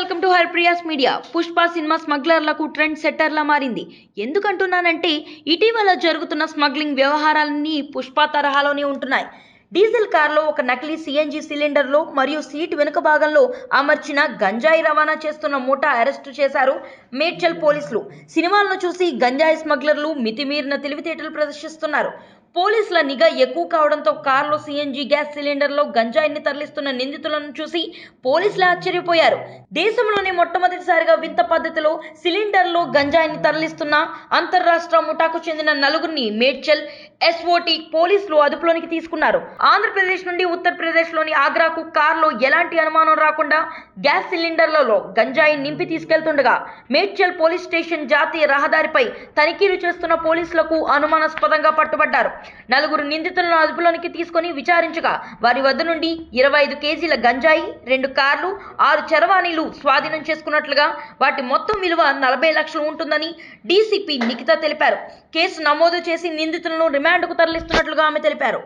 Welcome to Harpriya's media. Pushpa cinema స్మగ్లర్లకు trend సెట్టర్లా మారింది. ఎందుకంటున్నానంటే ఇటీవల జరుగుతున్న స్మగ్లింగ్ వ్యవహారాలన్నీ పుష్ప తరహాలోనే ఉంటున్నాయి. డీజిల్ కార్లో ఒక నకిలీ సిఎన్జి సిలిండర్లో మరియు సీటు వెనుక భాగంలో అమర్చిన గంజాయి రవాణా చేస్తున్న ముఠా అరెస్టు చేశారు మేడ్చల్ పోలీసులు. సినిమాలను చూసి గంజాయి స్మగ్లర్లు మితిమీరిన తెలివితేటలు ప్రదర్శిస్తున్నారు. పోలీసుల నిఘా ఎక్కువ కావడంతో కారులో సిఎన్జి గ్యాస్ సిలిండర్లో గంజాయిని తరలిస్తున్న నిందితులను చూసి పోలీసులు ఆశ్చర్యపోయారు. దేశంలోనే మొట్టమొదటిసారిగా వింత పద్ధతిలో సిలిండర్లో గంజాయిని తరలిస్తున్న అంతర్రాష్ట్ర ముఠాకు చెందిన నలుగురిని మేడ్చల్ ఎస్ఓటి పోలీసులు అదుపులోనికి తీసుకున్నారు. ఆంధ్రప్రదేశ్ నుండి ఉత్తరప్రదేశ్లోని ఆగ్రాకు కారులో ఎలాంటి అనుమానం రాకుండా గ్యాస్ సిలిండర్లలో గంజాయి నింపి తీసుకెళ్తుండగా మేడ్చల్ పోలీస్ స్టేషన్ జాతీయ రహదారిపై తనిఖీలు చేస్తున్న పోలీసులకు అనుమానాస్పదంగా పట్టుబడ్డారు. నలుగురు నిందితులను అదుపులోనికి తీసుకుని విచారించగా వారి వద్ద నుండి 25 కేజీల గంజాయి, 2 కార్లు, 6 చరవాణీలు స్వాధీనం చేసుకున్నట్లుగా, వాటి మొత్తం విలువ 40 లక్షలు ఉంటుందని డీసీపీ నిఖిత తెలిపారు. కేసు నమోదు చేసి నిందితులను రిమాండ్కు తరలిస్తున్నట్లుగా ఆమె తెలిపారు.